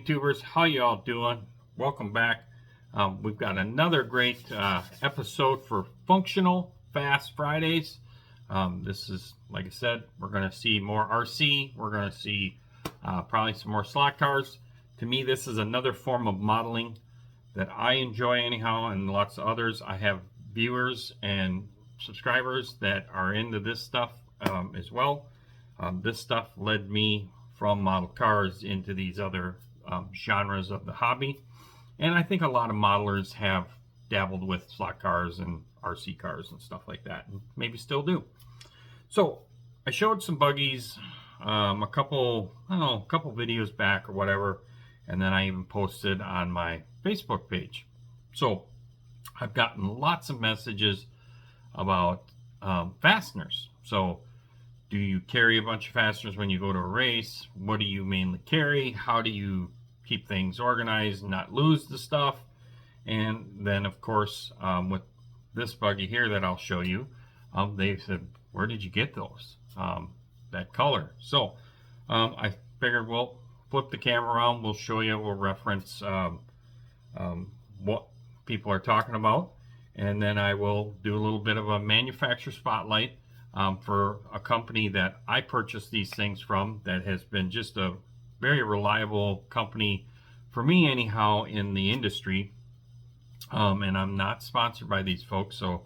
YouTubers, how y'all doing? Welcome back. We've got another great episode for Functional Fast Fridays. This is, like I said, we're going to see more RC. We're going to see probably some more slot cars. To me, this is another form of modeling that I enjoy anyhow, and lots of others. I have viewers and subscribers that are into this stuff as well. This stuff led me from model cars into these other genres of the hobby, and I think a lot of modelers have dabbled with slot cars and RC cars and stuff like that, and maybe still do. So I showed some buggies a couple videos back or whatever, and then I even posted on my Facebook page. So I've gotten lots of messages about fasteners. So do you carry a bunch of fasteners when you go to a race? What do you mainly carry? How do you keep things organized and not lose the stuff? And then, of course, with this buggy here that I'll show you, they said, where did you get those? That color. So I figured we'll flip the camera around. We'll show you, we'll reference what people are talking about. And then I will do a little bit of a manufacturer spotlight for a company that I purchased these things from, that has been just a very reliable company for me anyhow in the industry. And I'm not sponsored by these folks, so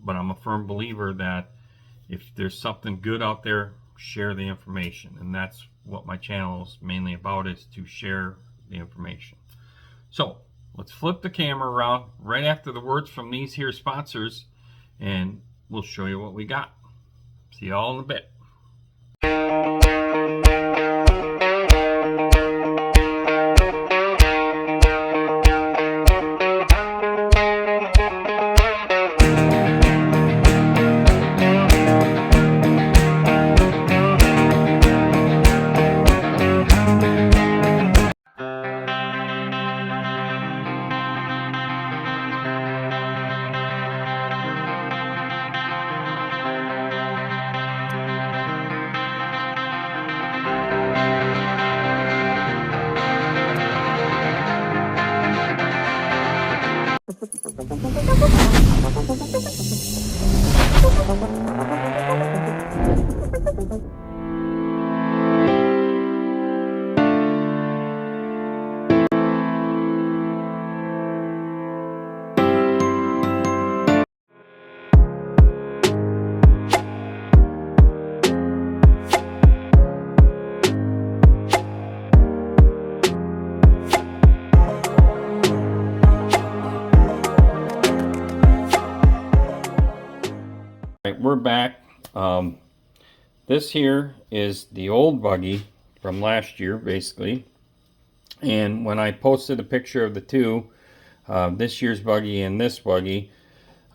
but I'm a firm believer that if there's something good out there, share the information, and that's what my channel is mainly about, is to share the information. So let's flip the camera around right after the words from these here sponsors, and we'll show you what we got. See y'all in a bit. We're back. This here is the old buggy from last year, basically. And when I posted a picture of the two, this year's buggy and this buggy,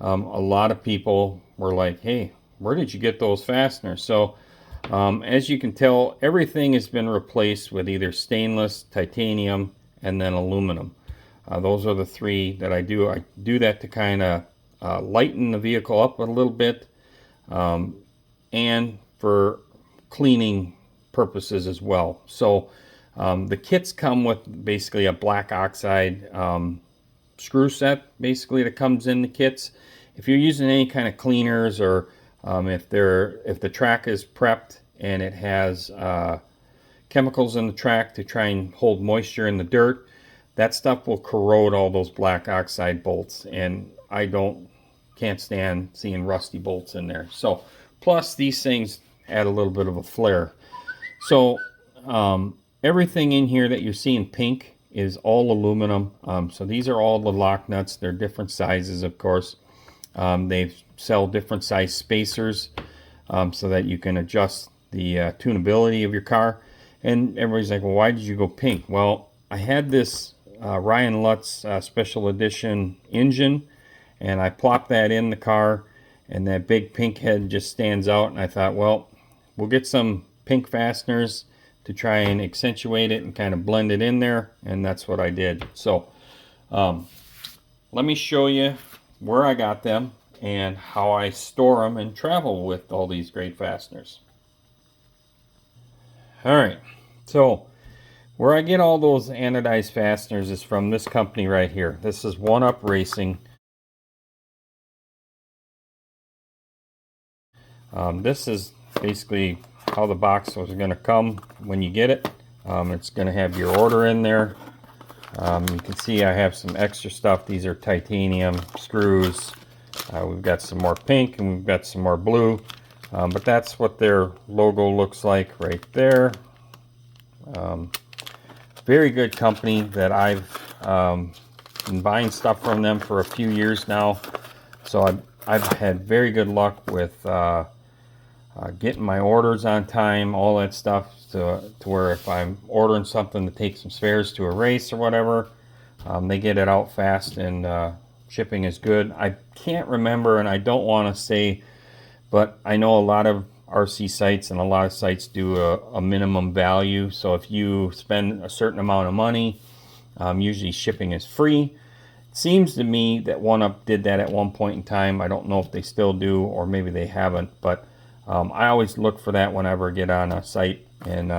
a lot of people were like, hey, where did you get those fasteners? So as you can tell, everything has been replaced with either stainless, titanium, and then aluminum. Those are the three that I do. I do that to kind of lighten the vehicle up a little bit, and for cleaning purposes as well. So the kits come with basically a black oxide screw set, basically, that comes in the kits. If you're using any kind of cleaners, or if the track is prepped and it has chemicals in the track to try and hold moisture in the dirt, that stuff will corrode all those black oxide bolts, and I can't stand seeing rusty bolts in there. So plus these things add a little bit of a flare. So everything in here that you're seeing pink is all aluminum. So these are all the lock nuts. They're different sizes, of course. They sell different size spacers so that you can adjust the tunability of your car. And everybody's like, well, why did you go pink? Well, I had this Ryan Lutz special edition engine, and I plopped that in the car, and that big pink head just stands out, and I thought, well, we'll get some pink fasteners to try and accentuate it and kind of blend it in there, and that's what I did. So let me show you where I got them and how I store them and travel with all these great fasteners. All right, so Where I get all those anodized fasteners is from this company right here. This is One Up Racing. This is basically how the box was going to come when you get it. It's going to have your order in there. You can see I have some extra stuff. These are titanium screws. We've got some more pink and we've got some more blue. But that's what their logo looks like right there. Very good company that I've been buying stuff from them for a few years now. So I've had very good luck with getting my orders on time, all that stuff, to where if I'm ordering something to take some spares to a race or whatever, they get it out fast, and shipping is good. I can't remember, and I don't want to say, but I know a lot of RC sites and a lot of sites do a minimum value. So if you spend a certain amount of money, usually shipping is free. It seems to me that One Up did that at one point in time. I don't know if they still do, or maybe they haven't, but I always look for that whenever I get on a site. And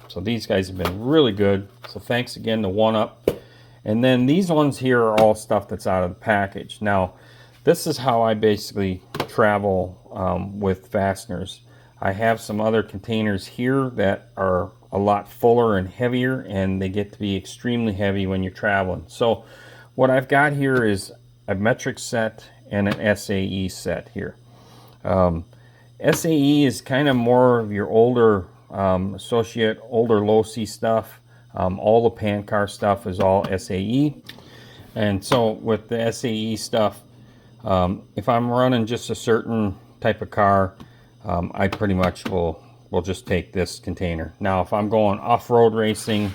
so these guys have been really good. So thanks again to One Up. And then these ones here are all stuff that's out of the package. Now, this is how I basically travel with fasteners. I have some other containers here that are a lot fuller and heavier, and they get to be extremely heavy when you're traveling. So what I've got here is a metric set and an SAE set here. SAE is kind of more of your older associate, older low-C stuff. All the Pancar stuff is all SAE. And so with the SAE stuff, if I'm running just a certain type of car, I pretty much will just take this container. Now, if I'm going off-road racing,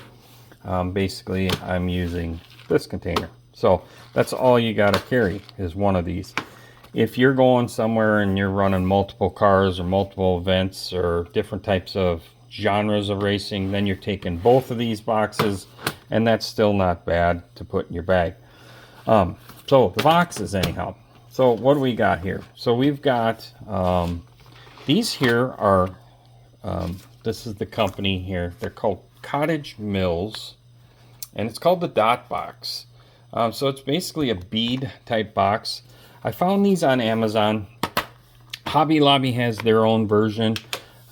basically I'm using this container. So that's all you got to carry is one of these. If you're going somewhere and you're running multiple cars or multiple events or different types of genres of racing, then you're taking both of these boxes, and that's still not bad to put in your bag. So the boxes anyhow. So what do we got here? So we've got these here are, this is the company here. They're called Cottage Mills, and it's called the Dot Box. So it's basically a bead type box. I found these on Amazon. Hobby Lobby has their own version.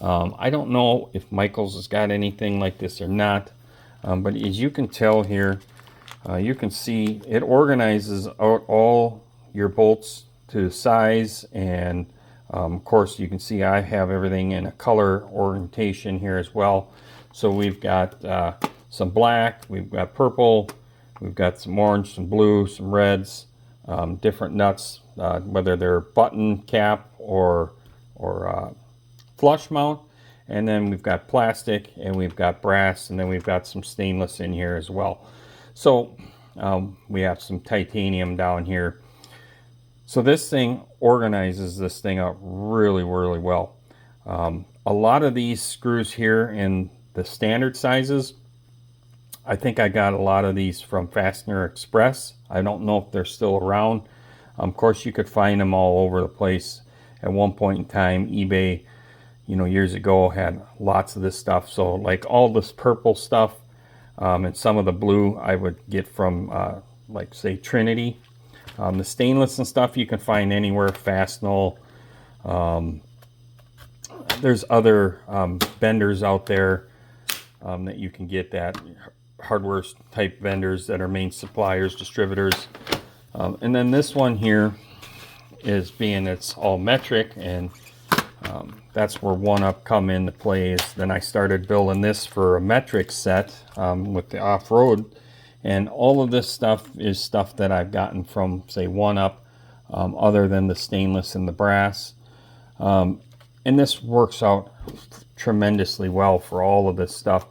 I don't know if Michaels has got anything like this or not, but as you can tell here, you can see it organizes out all your bolts to size, and of course you can see I have everything in a color orientation here as well. So we've got some black, we've got purple, we've got some orange, some blue, some reds, different nuts, whether they're button cap or flush mount. And then we've got plastic, and we've got brass, and then we've got some stainless in here as well. So we have some titanium down here. So this thing organizes this thing out really, really well. A lot of these screws here in the standard sizes, I think I got a lot of these from Fastener Express. I don't know if they're still around. Of course, you could find them all over the place. At one point in time, eBay, years ago, had lots of this stuff. So like all this purple stuff and some of the blue I would get from like say Trinity. The stainless and stuff you can find anywhere, Fastenal. There's other vendors out there that you can get, that hardware type vendors that are main suppliers, distributors. And then this one here is being it's all metric, and that's where One Up come into play. Is then I started building this for a metric set with the off-road. And all of this stuff is stuff that I've gotten from, say, One Up, other than the stainless and the brass. And this works out tremendously well for all of this stuff.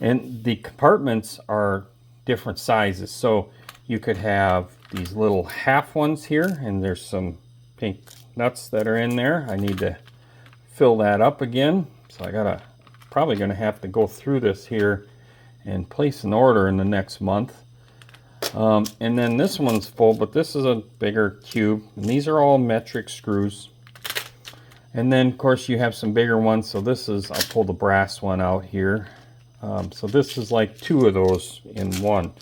And the compartments are different sizes. So you could have these little half ones here, and there's some pink nuts that are in there. I need to fill that up again. So I probably gonna have to go through this here and place an order in the next month. And then this one's full, but this is a bigger cube, and these are all metric screws. And then of course you have some bigger ones. So this is, I'll pull the brass one out here. So this is like 2 of those in one.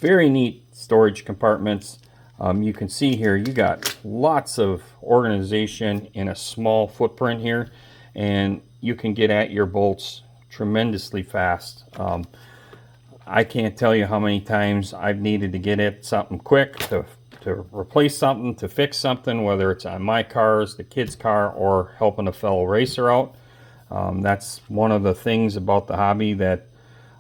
Very neat storage compartments. You can see here you got lots of organization in a small footprint here, and you can get at your bolts tremendously fast. I can't tell you how many times I've needed to get at something quick, to replace something, to fix something, whether it's on my cars, the kid's car, or helping a fellow racer out. That's one of the things about the hobby that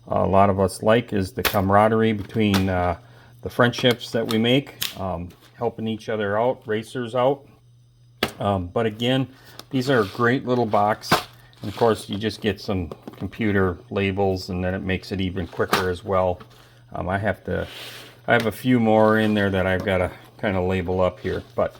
a lot of us like, is the camaraderie between the friendships that we make, helping each other out, racers out. But again, these are a great little box. And of course, you just get some computer labels, and then it makes it even quicker as well. I have a few more in there that I've got to kind of label up here. But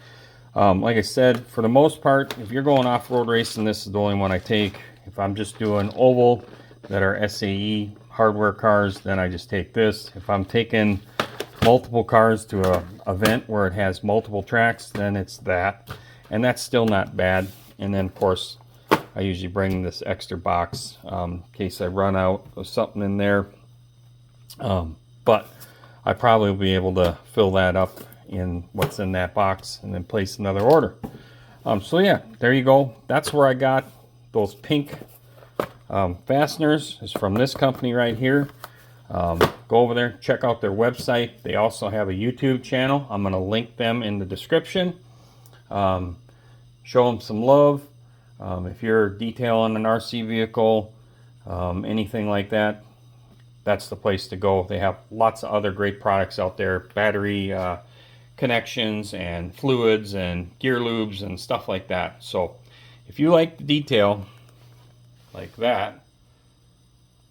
like I said, for the most part, if you're going off-road racing, this is the only one I take. If I'm just doing oval that are SAE hardware cars, then I just take this. If I'm taking multiple cars to a event where it has multiple tracks, then it's that. And that's still not bad. And then of course, I usually bring this extra box in case I run out of something in there. But I probably will be able to fill that up in what's in that box and then place another order. So yeah, there you go. That's where I got those pink fasteners. Is from this company right here. Go over there, check out their website. They also have a YouTube channel. I'm going to link them in the description. Show them some love. If you're detailing an RC vehicle, anything like that, that's the place to go. They have lots of other great products out there. Battery connections and fluids and gear lubes and stuff like that. So if you like the detail like that,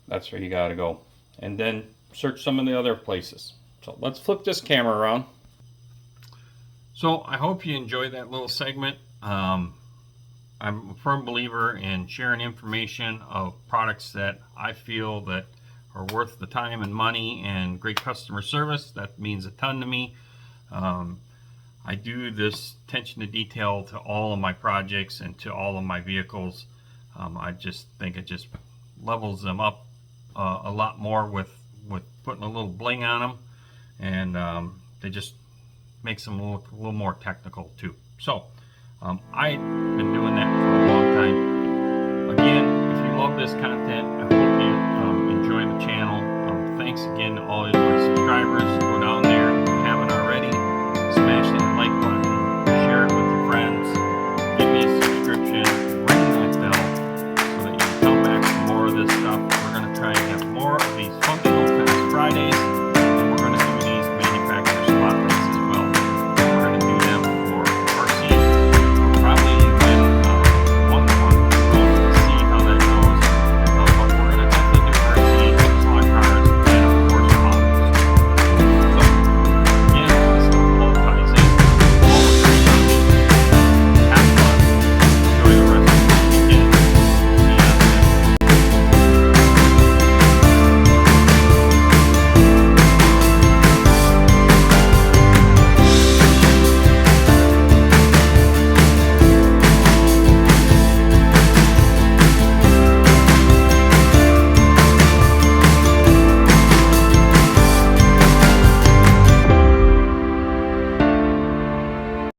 that's where you got to go. And then search some of the other places. So let's flip this camera around. So I hope you enjoyed that little segment. I'm a firm believer in sharing information of products that I feel that are worth the time and money and great customer service. That means a ton to me. I do this attention to detail to all of my projects and to all of my vehicles. I just think it just levels them up a lot more with putting a little bling on them, and they just makes them look a little more technical too. So I've been doing that for a long time. Again, if you love this content, I hope you enjoy the channel. Thanks again to all of my subscribers. Go down there if you haven't already. Smash that like button. Share it with your friends. Give me a